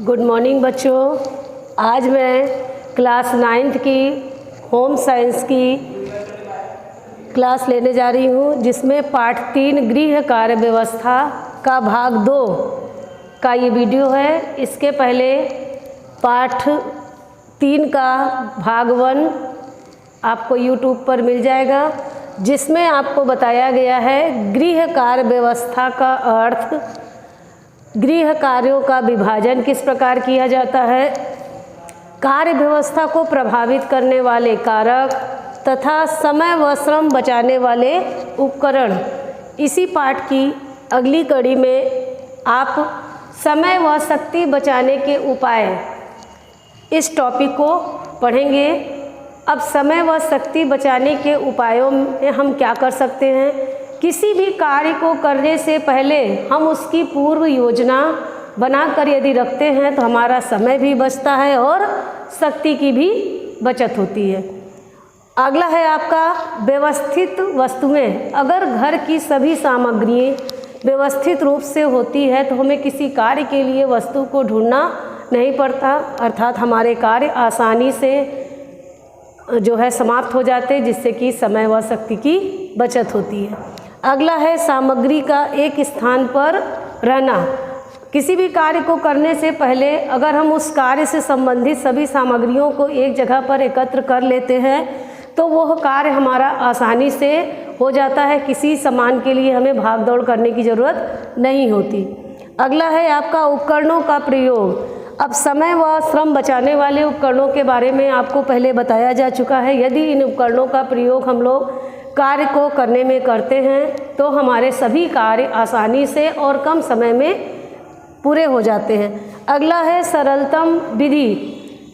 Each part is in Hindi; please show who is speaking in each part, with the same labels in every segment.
Speaker 1: गुड मॉर्निंग बच्चों। आज मैं क्लास 9th की होम साइंस की क्लास लेने जा रही हूँ, जिसमें पाठ 3 गृह कार्य व्यवस्था का भाग 2 का ये वीडियो है। इसके पहले पाठ 3 का भाग 1 आपको YouTube पर मिल जाएगा, जिसमें आपको बताया गया है गृह कार्य व्यवस्था का अर्थ, गृह कार्यों का विभाजन किस प्रकार किया जाता है, कार्य व्यवस्था को प्रभावित करने वाले कारक तथा समय व श्रम बचाने वाले उपकरण। इसी पाठ की अगली कड़ी में आप समय व शक्ति बचाने के उपाय इस टॉपिक को पढ़ेंगे। अब समय व शक्ति बचाने के उपायों में हम क्या कर सकते हैं? किसी भी कार्य को करने से पहले हम उसकी पूर्व योजना बनाकर यदि रखते हैं तो हमारा समय भी बचता है और शक्ति की भी बचत होती है। अगला है आपका व्यवस्थित वस्तुएं। अगर घर की सभी सामग्री व्यवस्थित रूप से होती है तो हमें किसी कार्य के लिए वस्तु को ढूंढना नहीं पड़ता, अर्थात हमारे कार्य आसानी से जो है समाप्त हो जाते हैं, जिससे कि समय व शक्ति की बचत होती है। अगला है सामग्री का एक स्थान पर रहना। किसी भी कार्य को करने से पहले अगर हम उस कार्य से संबंधित सभी सामग्रियों को एक जगह पर एकत्र कर लेते हैं तो वह कार्य हमारा आसानी से हो जाता है। किसी सामान के लिए हमें भाग दौड़ करने की ज़रूरत नहीं होती। अगला है आपका उपकरणों का प्रयोग। अब समय व श्रम बचाने वाले उपकरणों के बारे में आपको पहले बताया जा चुका है। यदि इन उपकरणों का प्रयोग हम लोग कार्य को करने में करते हैं तो हमारे सभी कार्य आसानी से और कम समय में पूरे हो जाते हैं। अगला है सरलतम विधि।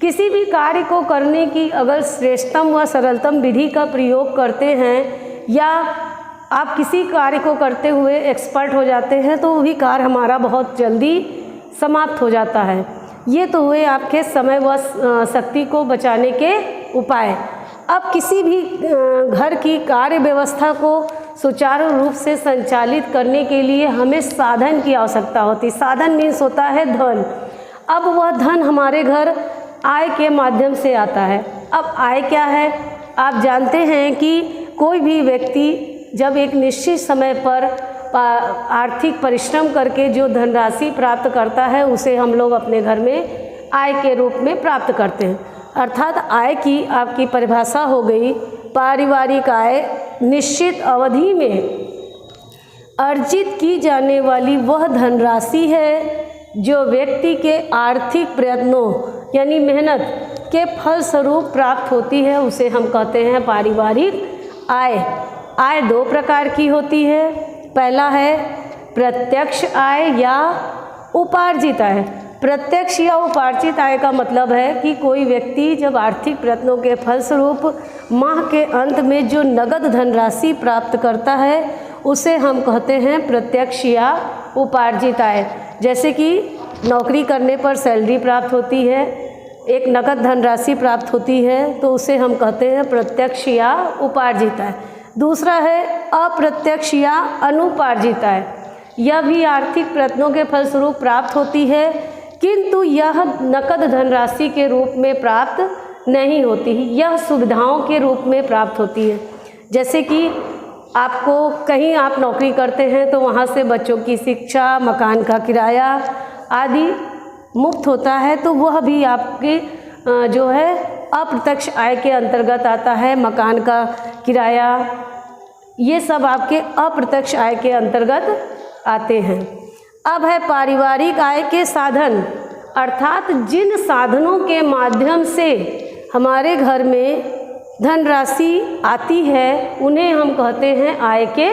Speaker 1: किसी भी कार्य को करने की अगर श्रेष्ठतम व सरलतम विधि का प्रयोग करते हैं या आप किसी कार्य को करते हुए एक्सपर्ट हो जाते हैं तो वही कार्य हमारा बहुत जल्दी समाप्त हो जाता है। ये तो हुए आपके समय व शक्ति को बचाने के उपाय। अब किसी भी घर की कार्य व्यवस्था को सुचारू रूप से संचालित करने के लिए हमें साधन की आवश्यकता होती है। साधन मीन्स होता है धन। अब वह धन हमारे घर आय के माध्यम से आता है। अब आय क्या है? आप जानते हैं कि कोई भी व्यक्ति जब एक निश्चित समय पर आर्थिक परिश्रम करके जो धनराशि प्राप्त करता है उसे हम लोग अपने घर में आय के रूप में प्राप्त करते हैं। अर्थात आय की आपकी परिभाषा हो गई पारिवारिक आय, निश्चित अवधि में अर्जित की जाने वाली वह धनराशि है जो व्यक्ति के आर्थिक प्रयत्नों यानी मेहनत के फलस्वरूप प्राप्त होती है, उसे हम कहते हैं पारिवारिक आय। आय 2 प्रकार की होती है। पहला है प्रत्यक्ष आय या उपार्जित आय। प्रत्यक्ष या उपार्जित आय का मतलब है कि कोई व्यक्ति जब आर्थिक प्रयत्नों के फलस्वरूप माह के अंत में जो नगद धनराशि प्राप्त करता है उसे हम कहते हैं प्रत्यक्ष या उपार्जित आय। जैसे कि नौकरी करने पर सैलरी प्राप्त होती है, एक नगद धनराशि प्राप्त होती है, तो उसे हम कहते हैं प्रत्यक्ष या उपार्जित आय। दूसरा है अप्रत्यक्ष या अनुपार्जित आय। यह भी आर्थिक प्रयत्नों के फलस्वरूप प्राप्त होती है, किंतु यह नकद धनराशि के रूप में प्राप्त नहीं होती, यह सुविधाओं के रूप में प्राप्त होती है। जैसे कि आपको कहीं आप नौकरी करते हैं तो वहाँ से बच्चों की शिक्षा, मकान का किराया आदि मुफ्त होता है, तो वह भी आपके जो है अप्रत्यक्ष आय के अंतर्गत आता है। मकान का किराया ये सब आपके अप्रत्यक्ष आय के अंतर्गत आते हैं। अब है पारिवारिक आय के साधन, अर्थात जिन साधनों के माध्यम से हमारे घर में धनराशि आती है उन्हें हम कहते हैं आय के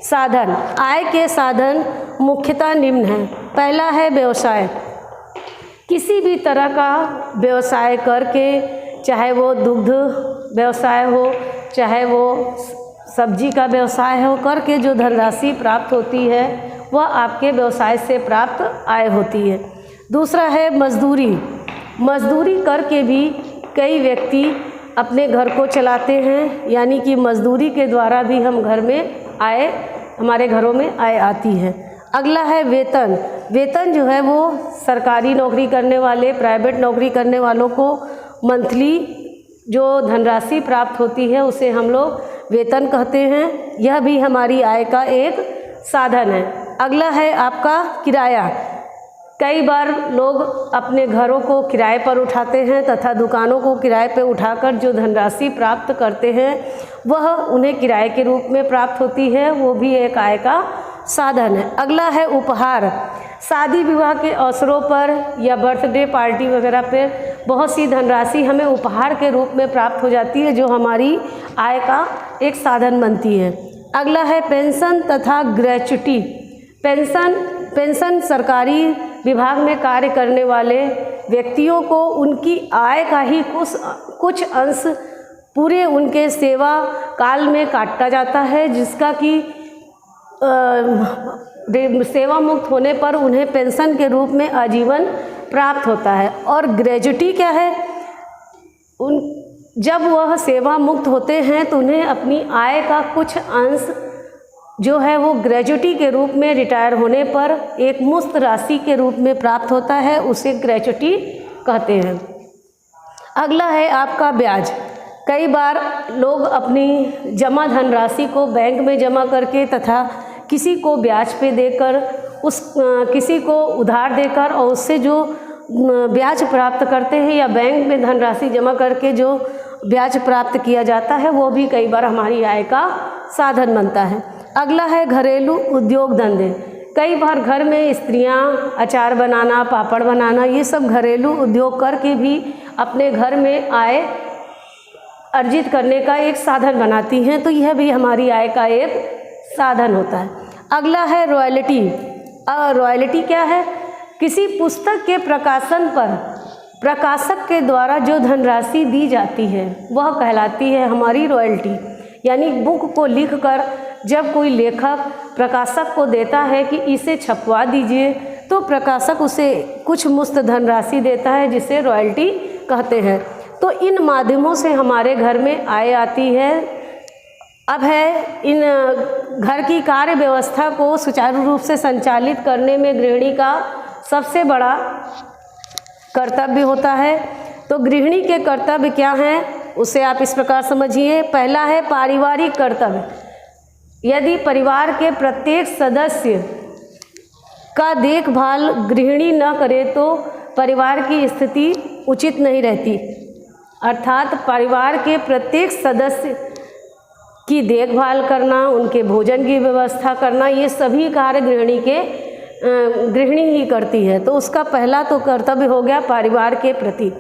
Speaker 1: साधन। आय के साधन मुख्यतः निम्न हैं। पहला है व्यवसाय। किसी भी तरह का व्यवसाय करके, चाहे वो दुग्ध व्यवसाय हो, चाहे वो सब्जी का व्यवसाय हो, करके जो धनराशि प्राप्त होती है वह आपके व्यवसाय से प्राप्त आय होती है। दूसरा है मजदूरी। मजदूरी करके भी कई व्यक्ति अपने घर को चलाते हैं, यानी कि मजदूरी के द्वारा भी हम घर में आय, हमारे घरों में आय आती है। अगला है वेतन। वेतन जो है वो सरकारी नौकरी करने वाले, प्राइवेट नौकरी करने वालों को मंथली जो धनराशि प्राप्त होती है उसे हम लोग वेतन कहते हैं। यह भी हमारी आय का एक साधन है। अगला है आपका किराया। कई बार लोग अपने घरों को किराए पर उठाते हैं तथा दुकानों को किराए पर उठाकर जो धनराशि प्राप्त करते हैं वह उन्हें किराए के रूप में प्राप्त होती है, वो भी एक आय का साधन है। अगला है उपहार। शादी विवाह के अवसरों पर या बर्थडे पार्टी वगैरह पर बहुत सी धनराशि हमें उपहार के रूप में प्राप्त हो जाती है, जो हमारी आय का एक साधन बनती है। अगला है पेंशन तथा ग्रेच्युटी। पेंशन सरकारी विभाग में कार्य करने वाले व्यक्तियों को उनकी आय का ही कुछ अंश पूरे उनके सेवा काल में काटा जाता है, जिसका कि सेवा मुक्त होने पर उन्हें पेंशन के रूप में आजीवन प्राप्त होता है। और ग्रेच्युटी क्या है? जब वह सेवा मुक्त होते हैं तो उन्हें अपनी आय का कुछ अंश जो है वो ग्रेच्युटी के रूप में रिटायर होने पर एक मुफ्त राशि के रूप में प्राप्त होता है, उसे ग्रेच्युटी कहते हैं। अगला है आपका ब्याज। कई बार लोग अपनी जमा धनराशि को बैंक में जमा करके तथा किसी को ब्याज पे देकर किसी को उधार देकर और उससे जो ब्याज प्राप्त करते हैं या बैंक में धनराशि जमा करके जो ब्याज प्राप्त किया जाता है वो भी कई बार हमारी आय का साधन बनता है। अगला है घरेलू उद्योग धंधे। कई बार घर में स्त्रियां अचार बनाना, पापड़ बनाना, ये सब घरेलू उद्योग करके भी अपने घर में आय अर्जित करने का एक साधन बनाती हैं, तो यह भी हमारी आय का एक साधन होता है। अगला है रॉयल्टी। रॉयल्टी क्या है? किसी पुस्तक के प्रकाशन पर प्रकाशक के द्वारा जो धनराशि दी जाती है वह कहलाती है हमारी रॉयल्टी। यानी बुक को लिखकर जब कोई लेखक प्रकाशक को देता है कि इसे छपवा दीजिए, तो प्रकाशक उसे कुछ मुफ्त धनराशि देता है, जिसे रॉयल्टी कहते हैं। तो इन माध्यमों से हमारे घर में आय आती है। अब है इन घर की कार्य व्यवस्था को सुचारू रूप से संचालित करने में गृहिणी का सबसे बड़ा कर्तव्य होता है। तो गृहिणी के कर्तव्य क्या हैं, उसे आप इस प्रकार समझिए। पहला है पारिवारिक कर्तव्य। यदि परिवार के प्रत्येक सदस्य का देखभाल गृहिणी न करे तो परिवार की स्थिति उचित नहीं रहती। अर्थात परिवार के प्रत्येक सदस्य की देखभाल करना, उनके भोजन की व्यवस्था करना, ये सभी कार्य गृहिणी ही करती है। तो उसका पहला तो कर्तव्य हो गया परिवार के प्रति।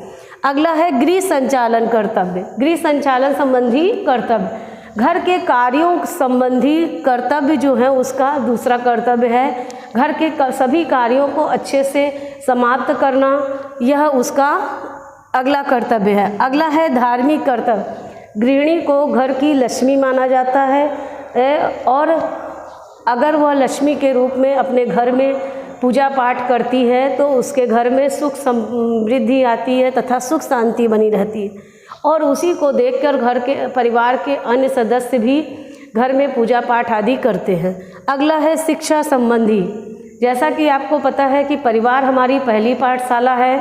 Speaker 1: अगला है गृह संचालन कर्तव्य। गृह संचालन संबंधी कर्तव्य, घर के कार्यों संबंधी कर्तव्य जो है उसका दूसरा कर्तव्य है। घर के सभी कार्यों को अच्छे से समाप्त करना, यह उसका अगला कर्तव्य है। अगला है धार्मिक कर्तव्य। गृहिणी को घर की लक्ष्मी माना जाता है और अगर वह लक्ष्मी के रूप में अपने घर में पूजा पाठ करती है तो उसके घर में सुख समृद्धि आती है तथा सुख शांति बनी रहती है, और उसी को देखकर घर के परिवार के अन्य सदस्य भी घर में पूजा पाठ आदि करते हैं। अगला है शिक्षा संबंधी। जैसा कि आपको पता है कि परिवार हमारी पहली पाठशाला है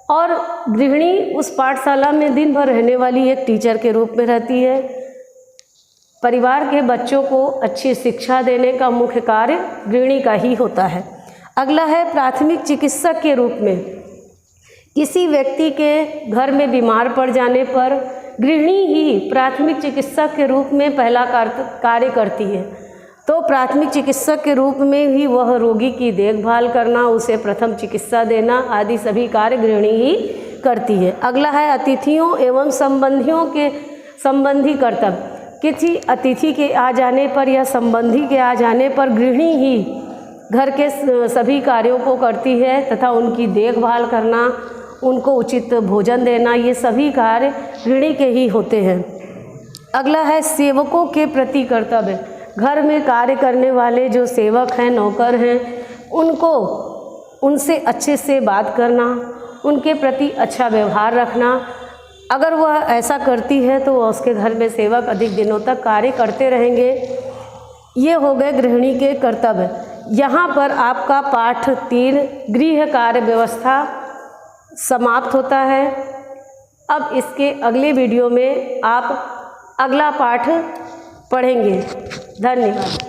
Speaker 1: और गृहिणी उस पाठशाला में दिन भर रहने वाली एक टीचर के रूप में रहती है। परिवार के बच्चों को अच्छी शिक्षा देने का मुख्य कार्य गृहिणी का ही होता है। अगला है प्राथमिक चिकित्सक के रूप में। किसी व्यक्ति के घर में बीमार पड़ जाने पर गृहिणी ही प्राथमिक चिकित्सक के रूप में पहला कार्य करती है। तो प्राथमिक चिकित्सक के रूप में भी वह रोगी की देखभाल करना, उसे प्रथम चिकित्सा देना आदि सभी कार्य गृहिणी ही करती है। अगला है अतिथियों एवं संबंधियों के संबंधी कर्तव्य। किसी अतिथि के आ जाने पर या संबंधी के आ जाने पर गृहिणी ही घर के सभी कार्यों को करती है तथा उनकी देखभाल करना, उनको उचित भोजन देना, ये सभी कार्य गृहिणी के ही होते हैं। अगला है सेवकों के प्रति कर्तव्य। घर में कार्य करने वाले जो सेवक हैं, नौकर हैं, उनसे अच्छे से बात करना, उनके प्रति अच्छा व्यवहार रखना। अगर वह ऐसा करती है तो उसके घर में सेवक अधिक दिनों तक कार्य करते रहेंगे। ये हो गए गृहिणी के कर्तव्य। यहाँ पर आपका पाठ 3 गृह कार्य व्यवस्था समाप्त होता है। अब इसके अगले वीडियो में आप अगला पाठ पढ़ेंगे। धन्यवाद।